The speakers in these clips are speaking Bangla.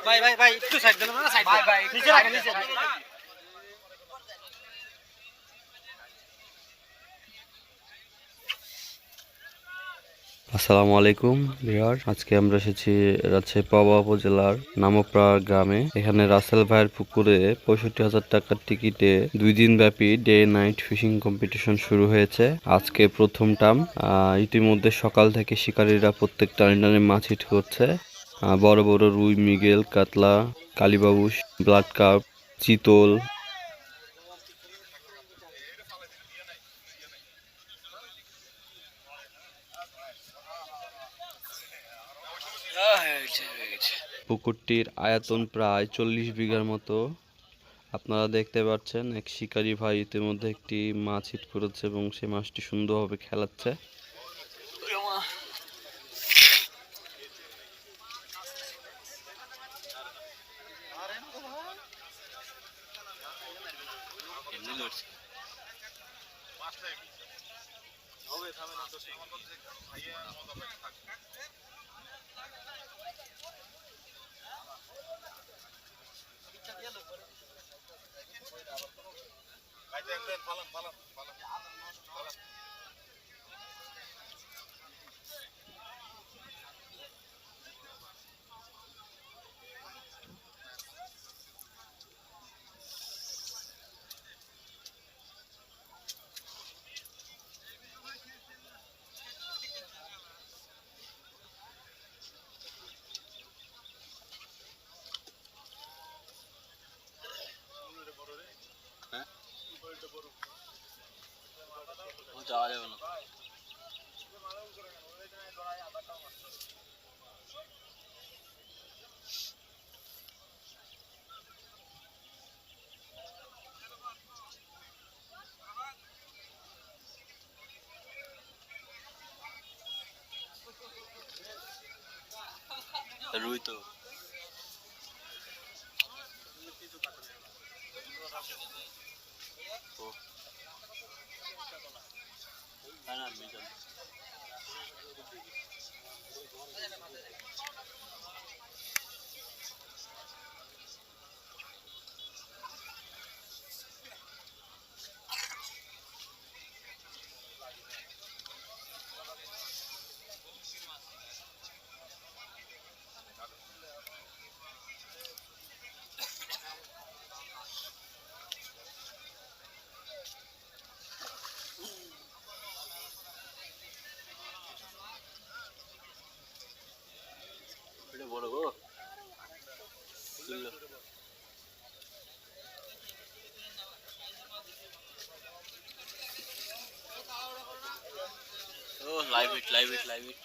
ভাই ভাই ভাই একটু সাইড দেন না, সাইড ভাই ভাই নিচে রাখেন, নিচে রাখেন। আসসালামু আলাইকুম ভিউয়ার, আজকে আমরা এসেছি রাজশাহী পাবনা উপজেলার নামপাড়া গ্রামে। এখানে রাসেল ভাইয়ের পুকুরে ৬৫,০০০ টাকার টিকিটে ২ দিন ব্যাপী ডে নাইট ফিশিং কম্পিটিশন শুরু হয়েছে। আজকে প্রথম টার্ম। ইতিমধ্যে সকাল থেকে শিকারীরা প্রত্যেক টানে মাছ হিট করছে। বড় বড় রুই, মৃগেল, কাতলা, কালীবাউস, ব্লাড কার্প, চিতল। পুকুরটির আয়তন প্রায় ৪০ বিঘার মতো। আপনারা দেখতে পাচ্ছেন এক শিকারী ভাই ইতিমধ্যে একটি মাছ হিট করেছে এবং সে মাছটি সুন্দরভাবে খেলাচ্ছে। যাওয়া যাবে না। রুই তো বড় গো। ও live it, live it, live it.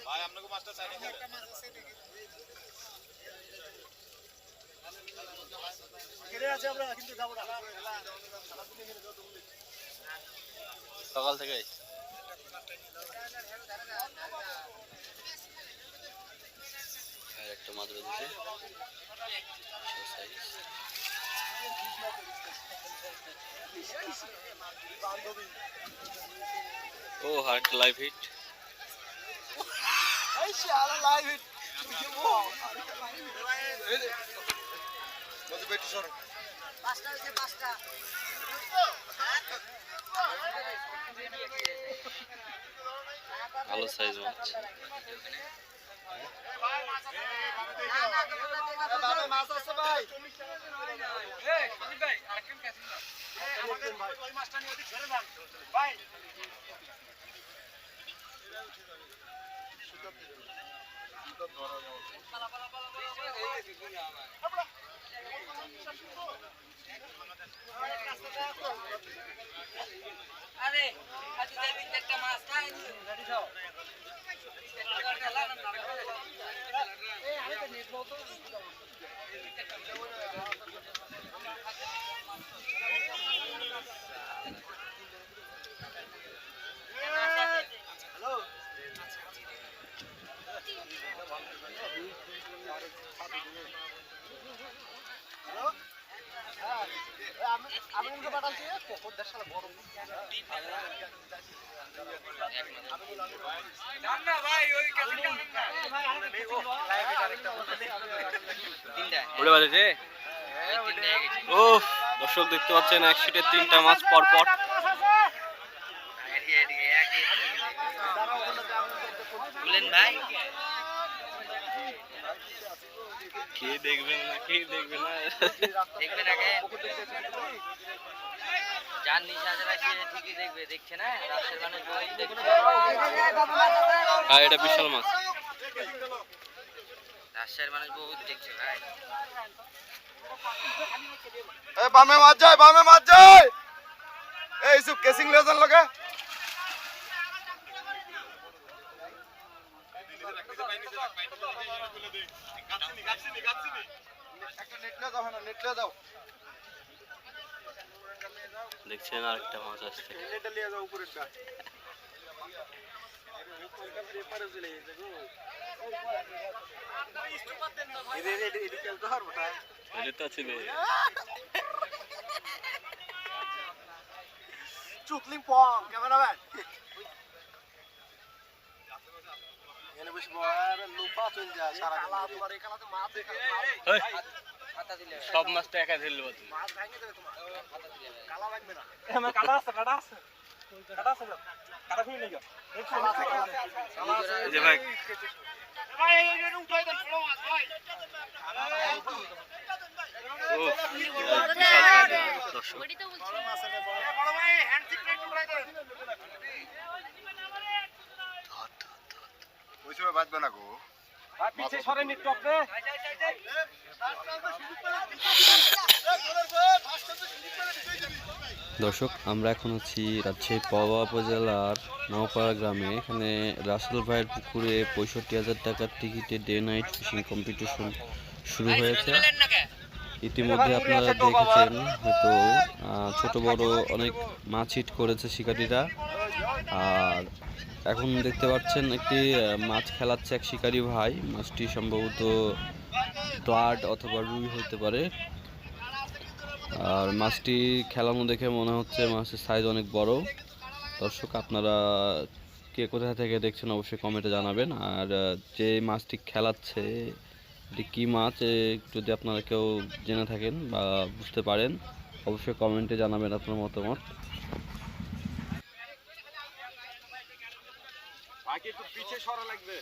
ভাই আপনাকে মাছটা চাই নাকি? একটা মাছ আছে দেখি। কেড়ে আছে আমরা কিন্তু যাব না। সকাল থেকে আর একটা মাত্র দিছে। ও হার্ট লাইভ হিট। এই শালা লাইভ হিট। কত বেট সর? পাঁচটা হইছে, পাঁচটা। ভালো সাইজ মাছ। ভাই মাছ আছে। মাছ আছে ভাই। এই সন্দীপ ভাই আরেকজন ক্যাচিং দাও। আমাদের ভাই ওই মাছটা নিয়ে ওদিকে ছেড়ে দাও ভাই। পালা পালা পালা পালা। ও দর্শক দেখতে পাচ্ছেন এক শিটে 3টা মাছ পর পর। কে দেখবেন না কে দেখবে না দেখবে না কেন? যার নিশা যারা সে ঠিকই দেখবে, দেখছে না রাতের মানুষ বহুত দেখছে। হ্যাঁ এটা বিশাল মাছ। রাজশাহীর মানুষ বহুত দেখছে ভাই। বামে মাছ যায়, বামে মাছ যায়। এই সব কেসিং লেজার লগে দেখছেন আরেকটা মাছ আসছে। চুকলিং পং ক্যামেরাম্যান এনে বসে লুপা চলে যায় সারা তোমার এখানে তো মাছ খাতা দিলে সব মাছ তো একা ধরলো মাছ ভাঙে দেবে তোমার খাতা দিলে ভাই। কালা লাগবে না আমার কাটা আছে কাটা আছে কাটা আছে কাটা ফিরে নিও দেখছো এই যে ভাই ভাই এই উঠাই দেন বড় মাছ ভাই ও বিশাল সাইজের দর্শক। বড় ভাই হ্যান্ড সিক্রেট উঠাই দেন ওই সময় বাঁচবে না গো আর পিছে সরেন একটু আপনি দর্শক আমরা এখন আছি রাজশাহী পাওয়া উপজেলার নওপাড়া গ্রামে। এখানে রাসেল ভাইয়ের পুকুরে 65,000 টাকার টিকিটে ডে নাইট ফিশিং কম্পিটিশন শুরু হয়েছে। ইতিমধ্যে আপনারা দেখেছেন হয়তো ছোট বড় অনেক মাছ হিট করেছে শিকারীরা। আর এখন দেখতে পাচ্ছেন একটি মাছ খেলাচ্ছে এক শিকারী ভাই। মাছটি সম্ভবত ব্লাড অথবা রুই হতে পারে। আর মাছটি খেলানো দেখে মনে হচ্ছে মাছের সাইজ অনেক বড়। দর্শক আপনারা কে কোথা থেকে দেখছেন অবশ্যই কমেন্টে জানাবেন। আর যে মাছটি খেলাচ্ছে এটি কী মাছ যদি আপনারা কেউ জেনে থাকেন বা বুঝতে পারেন অবশ্যই কমেন্টে জানাবেন আপনার মতামত। বাকি একটু পিছে সরা লাগবে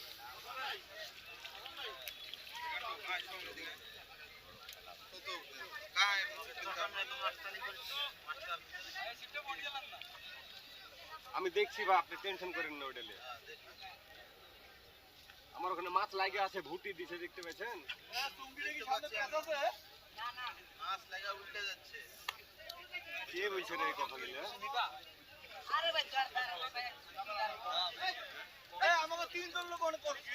আমি দেখছি বা আপনি টেনশন করেন না ওটা নিয়ে। আমার ওখানে মাছ লাগে আছে ভুটি দিছে দেখতে পেয়েছেন কে বলছে রে এই কথাগুলো আমাকে 3 জন লোক অনেক করছি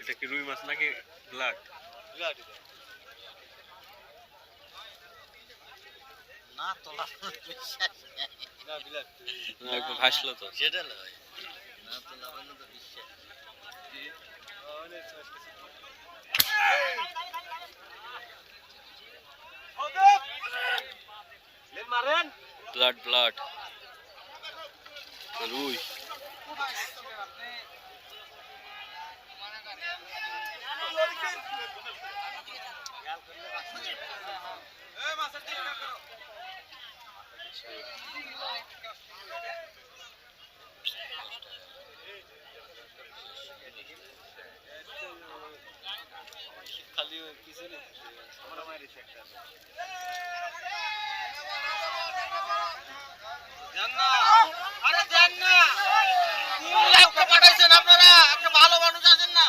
এটা কি রুই মাছ নাকি ব্লাড? না তোলা বিশ্বাস না বিলাট না একটু ভাসলো তো। সেটা লয় না তোলা হলো তো বিশ্বাস লেন মারেন ব্লাড ব্লাড রুই। খালি পিছনে আমরা মারিছে একটা দেন না আরে দেন না লাইভটা পাঠাইছেন আপনারা একটা ভালো মানুষ আছেন না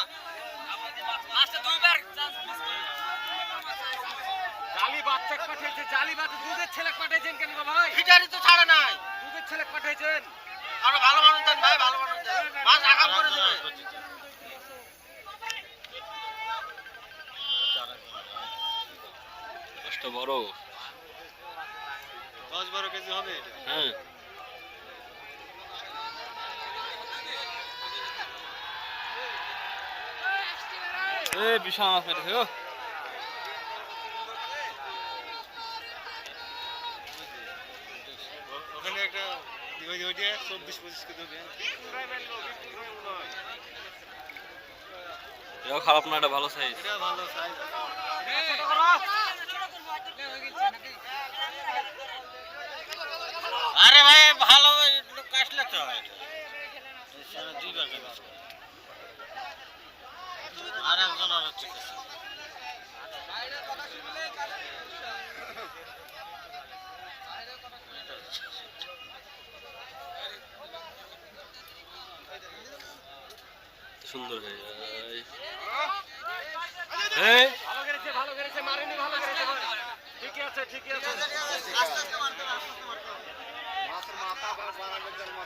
আচ্ছা দুইবার চান্স মিস করে জালি বাচ্চা পাঠাইছে জালি বাচ্চা দুধের ছেলে পাঠাইছেন কেন ভাই ফিটারি তো ছাড়া নাই দুধের ছেলে পাঠাইছেন আরে ভালো মানুষ দেন ভাই ভালো মানুষ দেন মাছ আগাম করে দেন মাছটা বড় 10-12 কেজি হবে এটা হ্যাঁ। বিশাল মাছ মেরেছে গো। ওখানে একটা ওইটা 24-25 কেজি হবে এটাও খারাপ না, এটা ভালো সাইজ। এটা ভালো সাইজ আরে ভাই ভালো লোক আসলে তো আর একজন আর হচ্ছে সুন্দর হয়ে যায়। ভালো করেছে মারেনি ভালো করেছে ঠিকই আছে ঠিকই আছে আস্তে আস্তে মারতে মাছের মাথা বাড়ানোর জন্য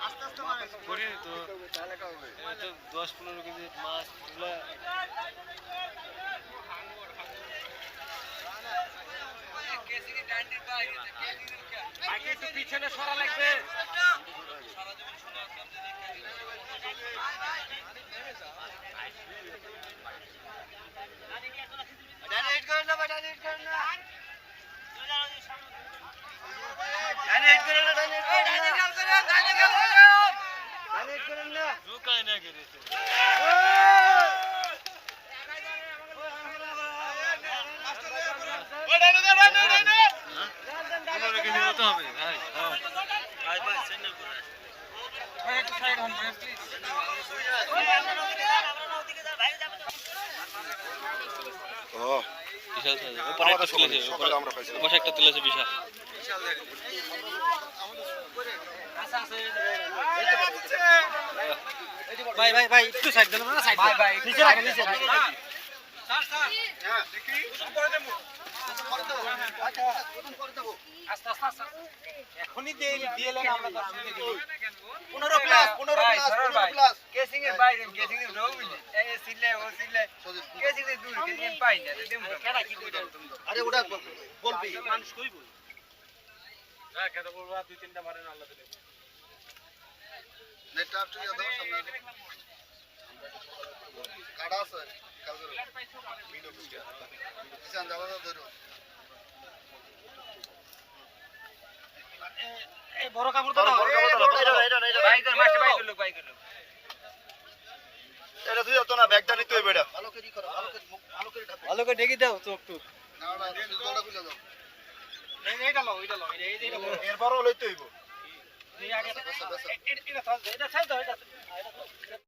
আস্তে আস্তে মারে করি তো তাহলে হবে এটা 10-15 কেজি মাছ তুলা কেসিকে ডান্ডির বাইরে আগে একটু পিছনে সরা লাগবে সারা জীবন শোনা আসলাম যে ডানেট করেন না ডানেট করেন না ডানেট করেন না ডানেট করেন না ঢুকায় না গেছে ওই ডানে ডানে 15 কেজি মতো হবে ভাই ভাই ভাই সেন্ডেল করে ভাই একটু সাইড হন ভাই প্লিজ ও বিশাল সাইজ। উপরে একটা তুলেছে, সকালে আমরা পাইছি উপরে একটা তুলেছে বিশাল। ভাই ভাই ভাই একটু সাইড দেন না সাইড ভাই ভাই নিচে রাখেন নিচে স্যার স্যার হ্যাঁ দেখি পরে দেবো আস্তে আস্তে আস্তে এখনি দিয়েলেন আমরা 10 মিনিট দিই 15 প্লাস 15 প্লাস কেসিং এর বাইরে কেসিং এর রো মিলে এই সিলে ও সিলে কেসিং এর দূর কেসিং পাই না দেম কেডা কি কইরা আরে ওটা বলবি মানুষ কইব হ্যাঁ কেডা বলবো 2-3টা মারেন আল্লাহ দিলে নেটটা আপনি দাও সামনে কাটা আছে কাল করো ভিডিও কিসান দাও ধরো এই বড় কাপড় দাও এটা ভাই কর মাস্টার ভাই কর লোক ভাই কর এটা তুই তো না ব্যাগটা নিতে হইবে এটা ভালো করে করো ভালো করে ঢেকে দাও চোখ টুক না না জলটা খুলে দাও এইটা লও এইটা এরপরও লইতে হইব এই আগে এটা ছাড় দাও এটা